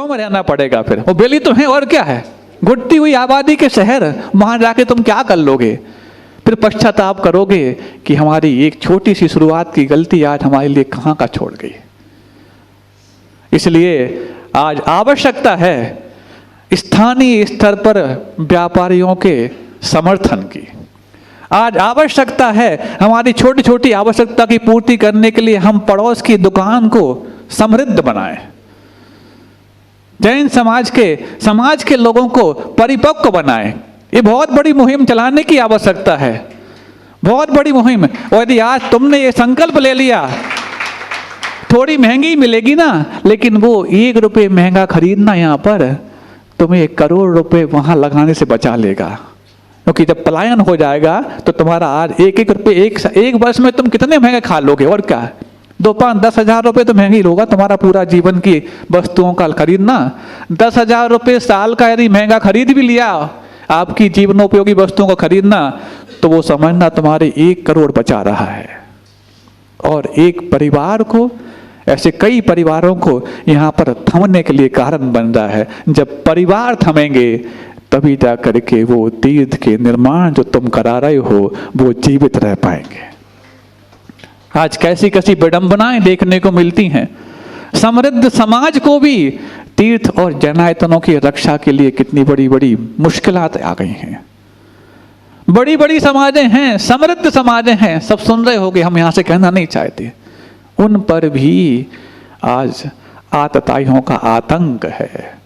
में रहना पड़ेगा। फिर वो बेली तो है और क्या है, घुटती हुई आबादी के शहर, वहां जाके तुम क्या कर लोगे? फिर पश्चाताप करोगे कि हमारी एक छोटी सी शुरुआत की गलती आज हमारे लिए कहां का छोड़ गई। इसलिए आज आवश्यकता है स्थानीय स्तर पर व्यापारियों के समर्थन की। आज आवश्यकता है हमारी छोटी छोटी आवश्यकता की पूर्ति करने के लिए हम पड़ोस की दुकान को समृद्ध बनाएं। जैन समाज के लोगों को परिपक्व बनाएं। ये बहुत बड़ी मुहिम चलाने की आवश्यकता है, बहुत बड़ी मुहिम। और यदि आज तुमने ये संकल्प ले लिया, थोड़ी महंगी मिलेगी ना, लेकिन वो 1 रुपये महंगा खरीदना यहाँ पर तुम्हें 1 करोड़ रुपए वहां लगाने से बचा लेगा। क्योंकि जब पलायन हो जाएगा तो तुम्हारा आज 1-1 रुपये एक वर्ष में तुम कितने महंगे खा लोगे? और क्या, 2-5-10 हजार रुपये तो महंगी होगा तुम्हारा पूरा जीवन की वस्तुओं का खरीदना। 10,000 रुपये साल का यदि महंगा खरीद भी लिया आपकी जीवनोपयोगी वस्तुओं को खरीदना, तो वो समझना तुम्हारे 1 करोड़ बचा रहा है। और एक परिवार को, ऐसे कई परिवारों को यहाँ पर थमने के लिए कारण बन रहा है। जब परिवार थमेंगे तभी जा करके वो तीर्थ के निर्माण जो तुम करा रहे हो वो जीवित रह पाएंगे। आज कैसी कैसी विडंबनाएं देखने को मिलती हैं। समृद्ध समाज को भी तीर्थ और जैनायतनों की रक्षा के लिए कितनी बड़ी बड़ी मुश्किलात आ गई हैं। बड़ी बड़ी समाजें हैं, समृद्ध समाजें हैं, सब सुन रहे होगे, हम यहाँ से कहना नहीं चाहते, उन पर भी आज आतताइयों का आतंक है।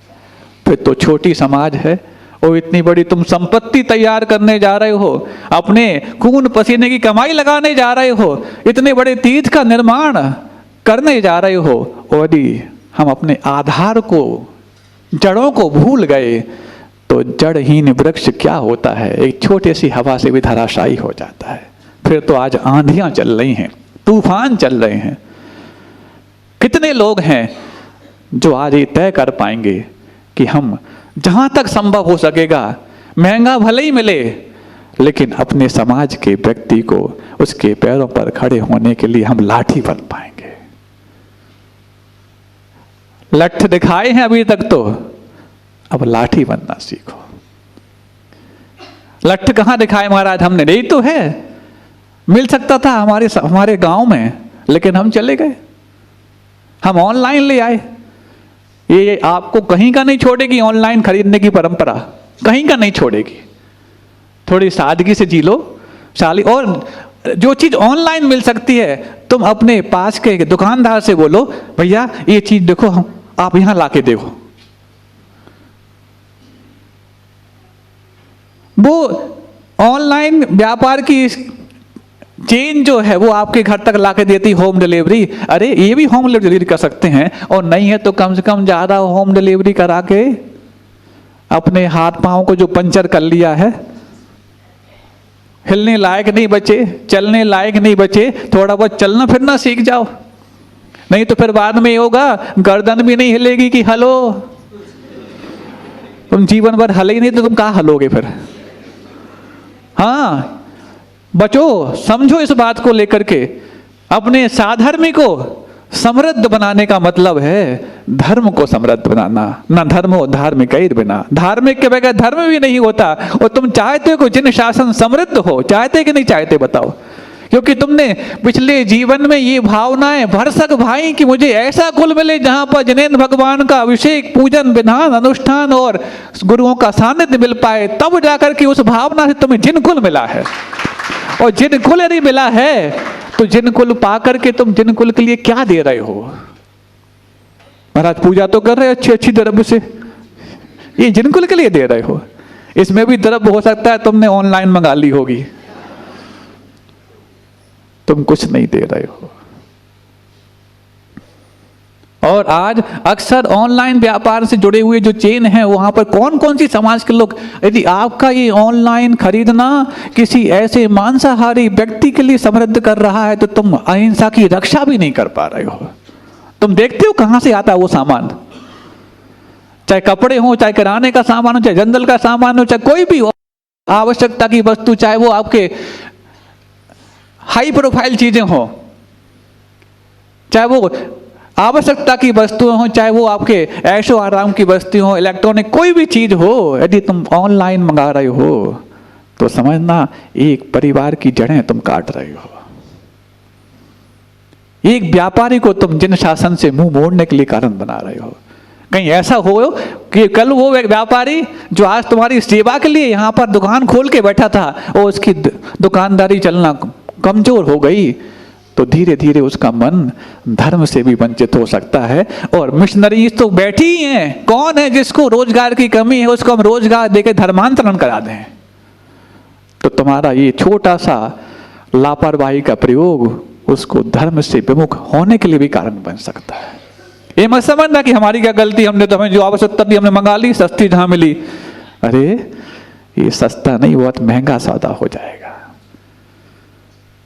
फिर तो छोटी समाज है, और इतनी बड़ी तुम संपत्ति तैयार करने जा रहे हो, अपने खून पसीने की कमाई लगाने जा रहे हो, इतने बड़े तीर्थ का निर्माण करने जा रहे हो, और यदि हम अपने आधार को, जड़ों को भूल गए तो जड़हीन वृक्ष क्या होता है? एक छोटे सी हवा से भी धराशायी हो जाता है। फिर तो आज आंधियां चल रही हैं, तूफान चल रहे हैं। कितने लोग हैं जो आज ये तय कर पाएंगे कि हम जहां तक संभव हो सकेगा, महंगा भले ही मिले, लेकिन अपने समाज के व्यक्ति को उसके पैरों पर खड़े होने के लिए हम लाठी बन पाएंगे। लठ दिखाए हैं अभी तक, तो अब लाठी बनना सीखो। लठ कहां दिखाए महाराज हमने? यही तो है, मिल सकता था हमारे गांव में, लेकिन हम चले गए, हम ऑनलाइन ले आए। ये आपको कहीं का नहीं छोड़ेगी ऑनलाइन खरीदने की परंपरा, कहीं का नहीं छोड़ेगी। थोड़ी सादगी से जी लो साली। और जो चीज ऑनलाइन मिल सकती है, तुम अपने पास के दुकानदार से बोलो, भैया ये चीज देखो, आप यहां लाके देखो। वो ऑनलाइन व्यापार की चेन जो है वो आपके घर तक लाके देती होम डिलीवरी। अरे ये भी होम डिलीवरी कर सकते हैं, और नहीं है तो कम से कम ज्यादा होम डिलीवरी करा के अपने हाथ पांव को जो पंचर कर लिया है, हिलने लायक नहीं बचे, चलने लायक नहीं बचे, थोड़ा बहुत चलना फिरना सीख जाओ। नहीं तो फिर बाद में होगा गर्दन भी नहीं हिलेगी कि हलो। तुम जीवन भर हले ही नहीं तो तुम कहाँ हलोगे फिर? हाँ, बचो, समझो इस बात को लेकर के। अपने साधर्मी को समृद्ध बनाने का मतलब है धर्म को समृद्ध बनाना। ना धर्म हो धार्मिक बिना, धार्मिक के बगैर धर्म भी नहीं होता। और तुम चाहते हो कि जिन शासन समृद्ध हो, चाहते कि नहीं चाहते बताओ? क्योंकि तुमने पिछले जीवन में ये भावनाएं भरसक भाई कि मुझे ऐसा कुल मिले जहां पर जिनेन्द्र भगवान का अभिषेक, पूजन, विधान, अनुष्ठान और गुरुओं का सानिध्य मिल पाए, तब जाकर के उस भावना से तुम्हें जिन कुल मिला है। और जिन कुल यदि मिला है तो जिन कुल पा करके तुम जिन कुल के लिए क्या दे रहे हो? महाराज पूजा तो कर रहे हो अच्छी अच्छी द्रव्य से, ये जिन कुल के लिए दे रहे हो। इसमें भी द्रव्य हो सकता है तुमने ऑनलाइन मंगा ली होगी, तुम कुछ नहीं दे रहे हो। और आज अक्सर ऑनलाइन व्यापार से जुड़े हुए जो चेन है, वहां पर कौन कौन सी समाज के लोग, यदि आपका ये ऑनलाइन खरीदना किसी ऐसे मांसाहारी व्यक्ति के लिए समृद्ध कर रहा है, तो तुम अहिंसा की रक्षा भी नहीं कर पा रहे हो। तुम देखते हो कहां से आता है वो सामान, चाहे कपड़े हो, चाहे किराने का सामान हो, चाहे जंगल का सामान हो, चाहे कोई भी हो आवश्यकता की वस्तु, चाहे वो आपके हाई प्रोफाइल चीजें हो, चाहे वो आवश्यकता की वस्तुएं हो, चाहे वो आपके ऐशो आराम की वस्तुएं हो, इलेक्ट्रॉनिक कोई भी चीज हो, यदि तुम ऑनलाइन मंगा रहे हो तो समझना एक परिवार की जड़ें तुम काट रहे हो। एक व्यापारी को तुम जिन शासन से मुंह मोड़ने के लिए कारण बना रहे हो। कहीं ऐसा हो कि कल वो व्यापारी जो आज तुम्हारी सेवा के लिए यहाँ पर दुकान खोल के बैठा था और उसकी दुकानदारी चलना कमजोर हो गई, तो धीरे धीरे उसका मन धर्म से भी वंचित हो सकता है। और मिशनरीज तो बैठी ही हैं, कौन है जिसको रोजगार की कमी है उसको हम रोजगार देकर धर्मांतरण करा दें। तो तुम्हारा ये छोटा सा लापरवाही का प्रयोग उसको धर्म से विमुख होने के लिए भी कारण बन सकता है। ये मत समझना कि हमारी क्या गलती, हमने तो हमें जो आवश्यकता थी हमने मंगा ली, सस्ती जहां मिली। अरे ये सस्ता नहीं, बहुत महंगा सौदा हो जाएगा।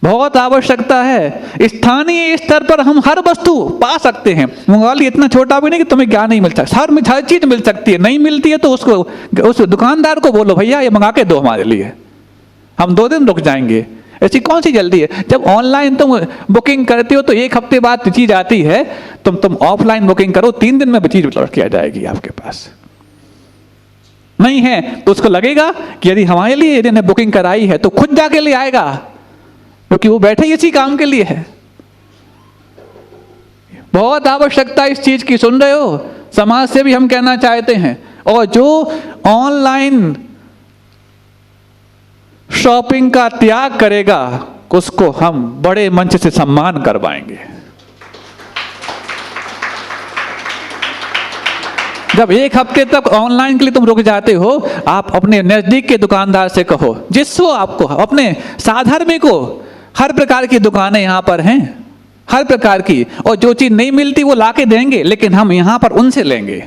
बहुत आवश्यकता है। स्थानीय स्तर पर हम हर वस्तु पा सकते हैं। मंगा ली इतना छोटा भी नहीं कि तुम्हें क्या नहीं मिलता, हर चीज मिल सकती है। नहीं मिलती है तो उसको उस दुकानदार को बोलो भैया ये मंगा के दो हमारे लिए, हम 2 दिन रुक जाएंगे। ऐसी कौन सी जल्दी है? जब ऑनलाइन तुम बुकिंग करते हो तो 1 हफ्ते बाद चीज आती है, तुम ऑफलाइन बुकिंग करो 3 दिन में चीज लौट के आ जाएगी आपके पास। नहीं है तो उसको लगेगा कि यदि हमारे लिए यदि ने बुकिंग कराई है तो खुद जाके ले आएगा, क्योंकि वो बैठे इसी काम के लिए है। बहुत आवश्यकता इस चीज की, सुन रहे हो? समाज से भी हम कहना चाहते हैं। और जो ऑनलाइन शॉपिंग का त्याग करेगा उसको हम बड़े मंच से सम्मान करवाएंगे। जब 1 हफ्ते तक ऑनलाइन के लिए तुम रुक जाते हो, आप अपने नजदीक के दुकानदार से कहो, जिसको आपको अपने साधर्मी को, हर प्रकार की दुकानें यहां पर हैं, हर प्रकार की, और जो चीज नहीं मिलती वो लाके देंगे, लेकिन हम यहां पर उनसे लेंगे।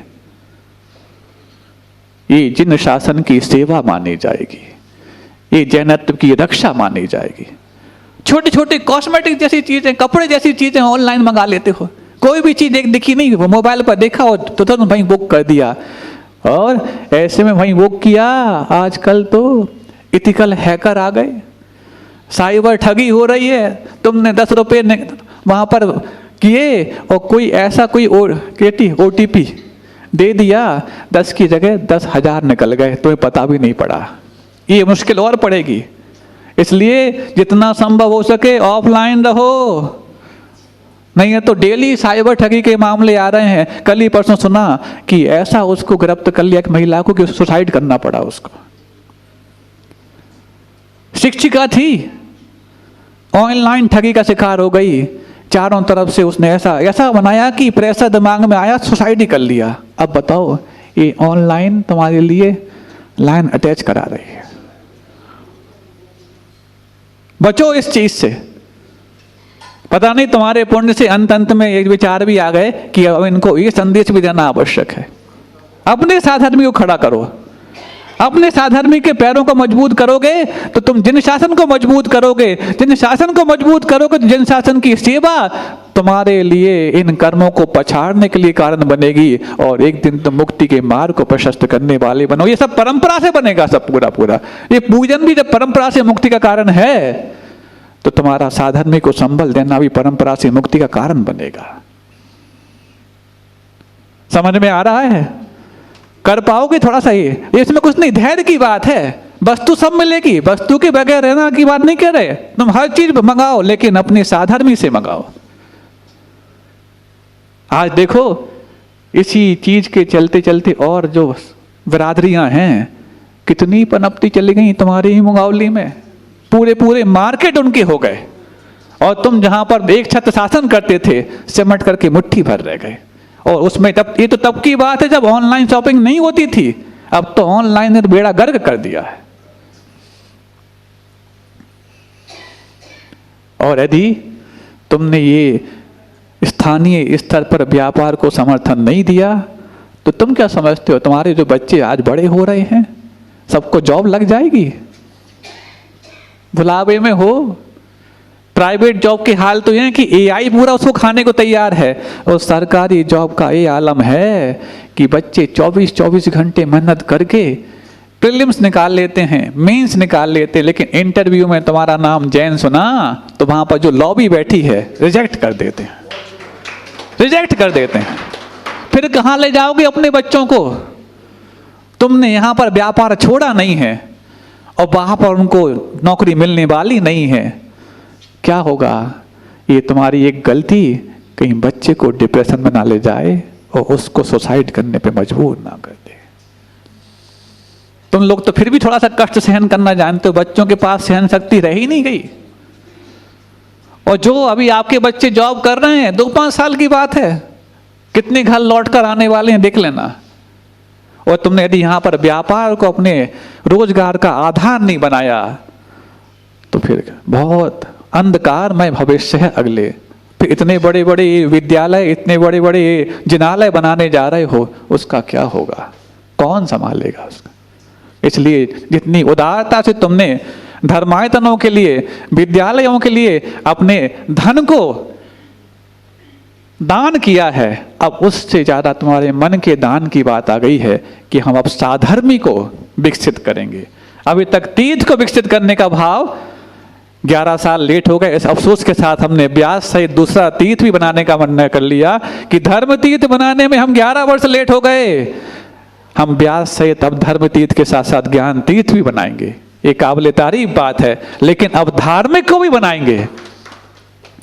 ये जिन शासन की सेवा मानी जाएगी, ये जैनत्व की रक्षा मानी जाएगी। छोटी छोटी कॉस्मेटिक जैसी चीजें, कपड़े जैसी चीजें ऑनलाइन मंगा लेते हो, कोई भी चीज एक दिखी नहीं, मोबाइल पर देखा और तो तुरंत भाई बुक कर दिया। और ऐसे में भाई बुक किया, आजकल तो इथिकल हैकर आ गए, साइबर ठगी हो रही है। तुमने 10 रुपये वहां पर किए और कोई ऐसा कोई OTP दे दिया, 10 की जगह 10,000 निकल गए, तुम्हें पता भी नहीं पड़ा। ये मुश्किल और पड़ेगी। इसलिए जितना संभव हो सके ऑफलाइन रहो, नहीं है तो डेली साइबर ठगी के मामले आ रहे हैं। कल ही परसों सुना कि ऐसा उसको गिरफ्तार कर लिया एक महिला को कि सुसाइड करना पड़ा उसको। शिक्षिका थी, ऑनलाइन ठगी का शिकार हो गई। चारों तरफ से उसने ऐसा बनाया कि प्रेशर दिमाग में आया, सुसाइड ही कर लिया। अब बताओ, ये ऑनलाइन तुम्हारे लिए लाइन अटैच करा रही है। बचो इस चीज से। पता नहीं तुम्हारे पुण्य से अंत में एक विचार भी आ गए कि अब इनको ये संदेश भी देना आवश्यक है। अपने साधर्मी को खड़ा करो, अपने साधर्मी के पैरों को मजबूत करोगे तो तुम जिन शासन को मजबूत करोगे, जिन शासन को मजबूत करोगे तो जिन शासन की सेवा तुम्हारे लिए इन कर्मों को पछाड़ने के लिए कारण बनेगी, और एक दिन तुम मुक्ति के मार्ग को प्रशस्त करने वाले बनो। ये सब परंपरा से बनेगा, सब पूरा। ये पूजन भी जब परंपरा से मुक्ति का कारण है, तो तुम्हारा साधर्मी को संबल देना भी परंपरा से मुक्ति का कारण बनेगा। समझ में आ रहा है? कर पाओगे थोड़ा सा? ये इसमें कुछ नहीं, धैर्य की बात है। वस्तु सब मिलेगी, वस्तु के बगैर रहना की बात नहीं कह रहे। तुम हर चीज मंगाओ, लेकिन अपने साधर्मी से मंगाओ। आज देखो, इसी चीज के चलते चलते और जो बिरादरियां हैं कितनी पनपती चली गई तुम्हारी ही मुंगावली में। पूरे मार्केट उनके हो गए, और तुम जहां पर एक छत्र शासन करते थे, सिमट करके मुट्ठी भर रह गए। और उसमें ये तो तब की बात है जब ऑनलाइन शॉपिंग नहीं होती थी। अब तो ऑनलाइन ने बेड़ा गर्क कर दिया है। और यदि तुमने ये स्थानीय स्तर पर व्यापार को समर्थन नहीं दिया, तो तुम क्या समझते हो तुम्हारे जो बच्चे आज बड़े हो रहे हैं सबको जॉब लग जाएगी? भुलावे में हो। प्राइवेट जॉब के हाल तो ये है कि AI पूरा उसको खाने को तैयार है, और सरकारी जॉब का ये आलम है कि बच्चे 24 घंटे मेहनत करके प्रीलिम्स निकाल लेते हैं, मेंस निकाल लेते हैं, लेकिन इंटरव्यू में तुम्हारा नाम जैन सुना तो वहां पर जो लॉबी बैठी है रिजेक्ट कर देते हैं। रिजेक्ट कर देते हैं। फिर कहाँ ले जाओगे अपने बच्चों को? तुमने यहाँ पर व्यापार छोड़ा नहीं है और वहाँ पर उनको नौकरी मिलने वाली नहीं है। क्या होगा? ये तुम्हारी एक गलती कहीं बच्चे को डिप्रेशन में ना ले जाए और उसको सुसाइड करने पे मजबूर ना कर दे। तुम लोग तो फिर भी थोड़ा सा कष्ट सहन करना जानते हो, बच्चों के पास सहन शक्ति रह ही नहीं गई। और जो अभी आपके बच्चे जॉब कर रहे हैं, 2-5 साल की बात है, कितने घर लौट कर आने वाले हैं देख लेना। और तुमने यदि यहाँ पर व्यापार को अपने रोजगार का आधार नहीं बनाया तो फिर बहुत अंधकारमय भविष्य है अगले। फिर इतने बड़े बड़े विद्यालय, इतने बड़े बड़े जिनालय बनाने जा रहे हो, उसका क्या होगा? कौन संभालेगा उसका? इसलिए जितनी उदारता से तुमने धर्मायतनों के लिए, विद्यालयों के लिए अपने धन को दान किया है, अब उससे ज्यादा तुम्हारे मन के दान की बात आ गई है कि हम अब साधर्मी को विकसित करेंगे। अभी तक तीर्थ को विकसित करने का भाव 11 साल लेट हो गए। इस अफसोस के साथ हमने व्यास सहित दूसरा तीर्थ भी बनाने का निर्णय कर लिया कि धर्म तीर्थ बनाने में हम 11 वर्ष लेट हो गए। हम व्यास सहित अब धर्म तीर्थ के साथ साथ ज्ञान तीर्थ भी बनाएंगे। ये काबिल तारीफ बात है, लेकिन अब धार्मिक को भी बनाएंगे।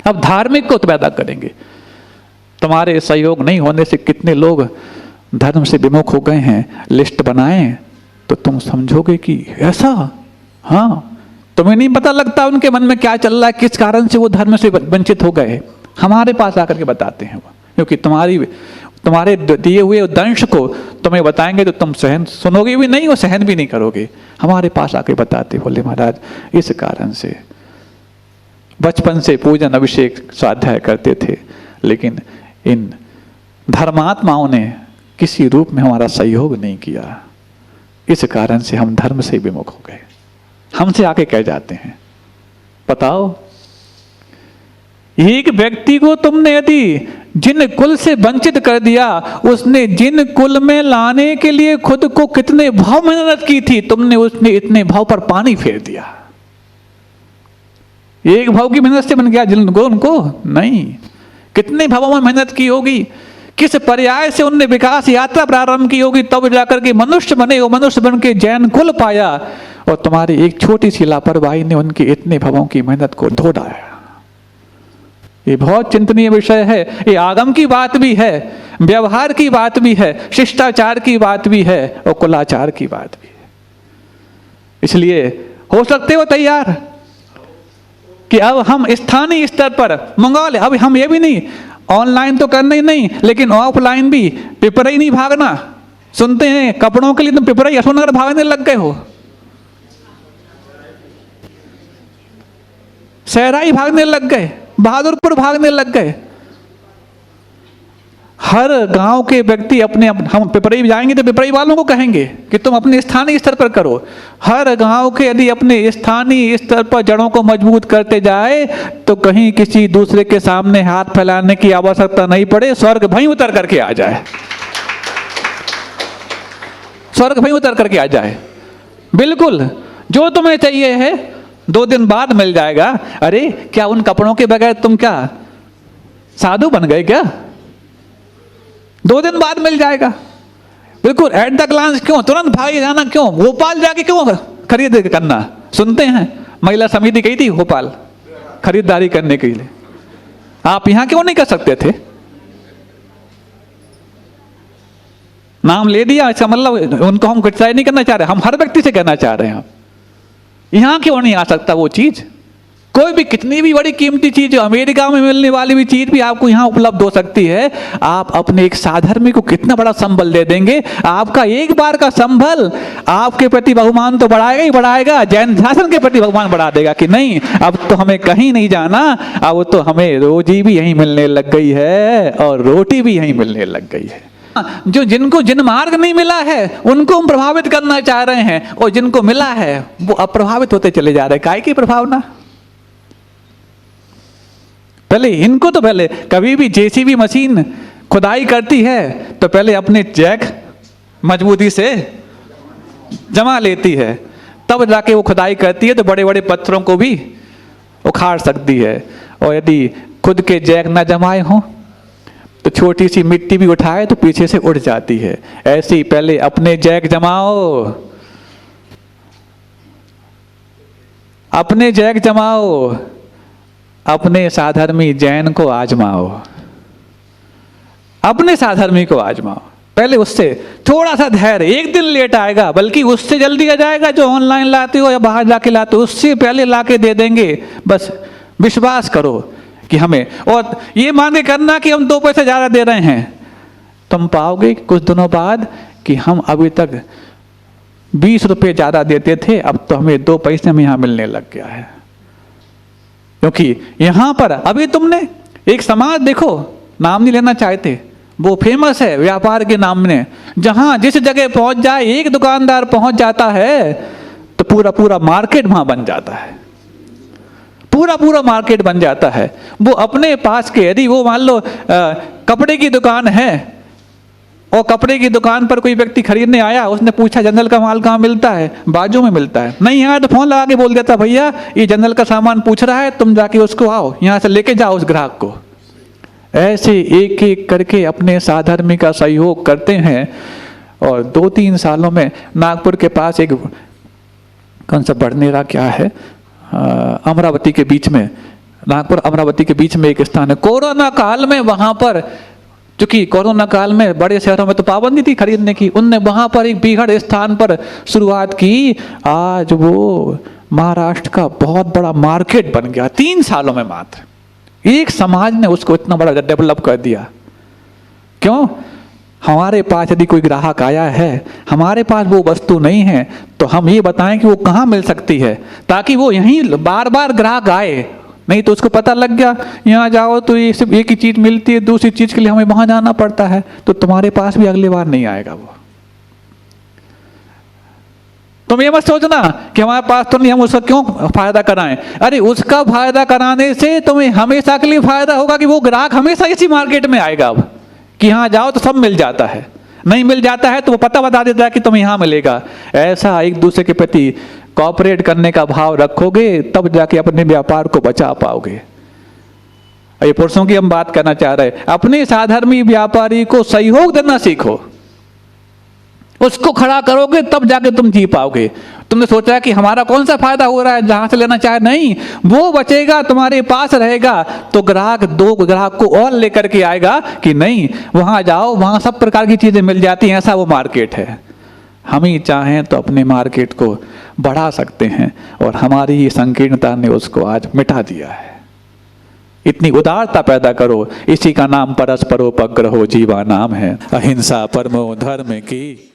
अब धार्मिक को पैदा करेंगे। तुम्हारे सहयोग नहीं होने से कितने लोग धर्म से विमुख हो गए हैं। लिस्ट बनाएं तो तुम समझोगे कि ऐसा, हाँ, तुम्हें नहीं पता लगता उनके मन में क्या चल रहा है, किस कारण से वो धर्म से वंचित हो गए। हमारे पास आकर के बताते हैं वो, क्योंकि तुम्हारे दिए हुए दंश को तुम्हें बताएंगे तो तुम सहन सुनोगे भी नहीं और सहन भी नहीं करोगे। हमारे पास आके बताते, बोले महाराज इस कारण से बचपन से पूजन अभिषेक स्वाध्याय करते थे, लेकिन इन धर्मात्माओं ने किसी रूप में हमारा सहयोग नहीं किया, इस कारण से हम धर्म से विमुख हो गए। हमसे आके कह जाते हैं, बताओ एक व्यक्ति को तुमने यदि जिन कुल से वंचित कर दिया, उसने जिन कुल में लाने के लिए खुद को कितने भाव मेहनत की थी, तुमने उसने इतने भाव पर पानी फेर दिया। एक भाव की मेहनत से बन गया जिनको उनको नहीं, कितने भावों में मेहनत की होगी, किस पर्याय से उनने विकास यात्रा प्रारंभ की होगी, तब जाकर के मनुष्य बने। वो मनुष्य बन के जैन कुल पाया और तुम्हारी एक छोटी सी लापरवाही ने उनके इतने भावों की मेहनत को धो डाला। ये बहुत चिंतनीय विषय है। ये आगम की बात भी है, व्यवहार की बात भी है, शिष्टाचार की बात भी है और कुलाचार की बात भी है। इसलिए हो सकते हो तैयार कि अब हम स्थानीय स्तर पर मंगा ले। अब हम ये भी नहीं, ऑनलाइन तो करना ही नहीं, लेकिन ऑफलाइन भी पिपराई नहीं भागना। सुनते हैं कपड़ों के लिए तुम पिपराई यशोनगर भागने लग गए हो, सहराई भागने लग गए, बहादुरपुर भागने लग गए। हर गांव के व्यक्ति अपने हम पिपराई जाएंगे तो पिपराई वालों को कहेंगे कि तुम अपने स्थानीय स्तर पर करो। हर गांव के यदि अपने स्थानीय स्तर पर जड़ों को मजबूत करते जाए तो कहीं किसी दूसरे के सामने हाथ फैलाने की आवश्यकता नहीं पड़े, स्वर्ग वहीं उतर करके आ जाए, स्वर्ग वहीं उतर करके आ जाए। बिल्कुल जो तुम्हें चाहिए है 2 दिन बाद मिल जाएगा। अरे क्या उन कपड़ों के बगैर तुम क्या साधु बन गए क्या? 2 दिन बाद मिल जाएगा। बिल्कुल एट द ग्लांस क्यों, तुरंत भागे जाना क्यों, भोपाल जाके क्यों खरीद करना? सुनते हैं महिला समिति गई थी भोपाल खरीदारी करने के लिए, आप यहां क्यों नहीं कर सकते थे? नाम ले दिया, इसका मतलब उनको हम क्रिटिसाइज नहीं करना चाह रहे, हम हर व्यक्ति से कहना चाह रहे हैं, यहां क्यों नहीं आ सकता वो चीज? कोई भी कितनी भी बड़ी कीमती चीज हो, अमेरिका में मिलने वाली भी चीज भी आपको यहां उपलब्ध हो सकती है। आप अपने एक साधर्मी को कितना बड़ा संबल दे देंगे, आपका एक बार का संबल आपके प्रति बहुमान तो बढ़ाएगा ही बढ़ाएगा, जैन शासन के प्रति बहुमान बढ़ा देगा कि नहीं अब तो हमें कहीं नहीं जाना, अब तो हमें रोजी भी यहीं मिलने लग गई है और रोटी भी यहीं मिलने लग गई है। जो जिनको जिन मार्ग नहीं मिला है उनको हम प्रभावित करना चाह रहे हैं, और जिनको मिला है वो अप्रभावित होते चले जा रहे हैं। काय की प्रभावना? पहले इनको तो पहले कभी भी जेसीबी मशीन खुदाई करती है तो पहले अपने जैक मजबूती से जमा लेती है, तब जाके वो खुदाई करती है तो बड़े बड़े पत्थरों को भी उखाड़ सकती है। और यदि खुद के जैक ना जमाए हों तो छोटी सी मिट्टी भी उठाए तो पीछे से उड़ जाती है। ऐसे ही पहले अपने जैक जमाओ, अपने जैक जमाओ, अपने साधर्मी जैन को आजमाओ, अपने साधर्मी को आजमाओ। पहले उससे थोड़ा सा धैर्य, एक दिन लेट आएगा, बल्कि उससे जल्दी आ जाएगा जो ऑनलाइन लाते हो या बाहर जाके लाते हो, उससे पहले लाके दे देंगे। बस विश्वास करो कि हमें, और ये मान के करना कि हम 2 पैसे ज़्यादा दे रहे हैं। तुम पाओगे कुछ दिनों बाद कि हम अभी तक 20 रुपये ज़्यादा देते थे, अब तो हमें 2 पैसे में यहाँ मिलने लग गया है। क्योंकि यहाँ पर अभी तुमने एक समाज देखो, नाम नहीं लेना चाहते, वो फेमस है व्यापार के नाम में। जहाँ जिस जगह पहुँच जाए, एक दुकानदार पहुँच जाता है तो पूरा पूरा मार्केट वहाँ बन जाता है, पूरा पूरा मार्केट बन जाता है। वो अपने पास के, यदि वो मान लो कपड़े की दुकान है और कपड़े की दुकान पर कोई व्यक्ति खरीदने आया, उसने पूछा जनरल का माल कहाँ मिलता है, बाजू में मिलता है। नहीं यहाँ तो फोन लगा के बोल देता, भैया ये जनरल का सामान पूछ रहा है, तुम जाके उसको आओ, यहाँ से लेके जाओ उस ग्राहक को। ऐसे एक एक करके अपने साधर्मी का सहयोग करते हैं। और 2-3 सालों में नागपुर के पास एक, कौन सा बड़नेरा क्या है, अमरावती के बीच में, नागपुर अमरावती के बीच में एक स्थान है। कोरोना काल में वहाँ पर, क्योंकि कोरोना काल में बड़े शहरों में तो पाबंदी थी खरीदने की, उनने वहाँ पर एक बीहड़ स्थान पर शुरुआत की। आज वो महाराष्ट्र का बहुत बड़ा मार्केट बन गया 3 सालों में। मात्र एक समाज ने उसको इतना बड़ा डेवलप कर दिया। क्यों? हमारे पास यदि कोई ग्राहक आया है, हमारे पास वो वस्तु नहीं है, तो हम ये बताएं कि वो कहाँ मिल सकती है, ताकि वो यहीं बार बार ग्राहक आए। नहीं तो उसको पता लग गया यहाँ जाओ तो ये सिर्फ एक ही चीज़ मिलती है, दूसरी चीज़ के लिए हमें वहाँ जाना पड़ता है, तो तुम्हारे पास भी अगली बार नहीं आएगा वो। तुम ये मत सोचना कि हमारे पास तो नहीं, हम उसका क्यों फायदा कराएं। अरे उसका फायदा कराने से तुम्हें हमेशा के लिए फायदा होगा कि वो ग्राहक हमेशा इसी मार्केट में आएगा। अब कि यहाँ जाओ तो सब मिल जाता है, नहीं मिल जाता है तो वो पता बता देता है कि तुम्हें यहाँ मिलेगा। ऐसा एक दूसरे के प्रति कॉपरेट करने का भाव रखोगे, तब जाके अपने व्यापार को बचा पाओगे। ये पुरुषों की हम बात करना चाह रहे हैं। अपने साधर्मी व्यापारी को सहयोग देना सीखो, उसको खड़ा करोगे तब जाके तुम जी पाओगे। तुमने सोचा कि हमारा कौन सा फायदा हो रहा है जहां से लेना चाहे, नहीं, वो बचेगा, तुम्हारे पास रहेगा, तो ग्राहक 2 ग्राहक को और लेकर के आएगा कि नहीं वहां जाओ, वहां सब प्रकार की चीजें मिल जाती हैं, ऐसा वो मार्केट है। हम ही चाहें तो अपने मार्केट को बढ़ा सकते हैं, और हमारी ही संकीर्णता ने उसको आज मिटा दिया है। इतनी उदारता पैदा करो, इसी का नाम परस्परोपग्रहो जीवा नाम है। अहिंसा परमो धर्म की।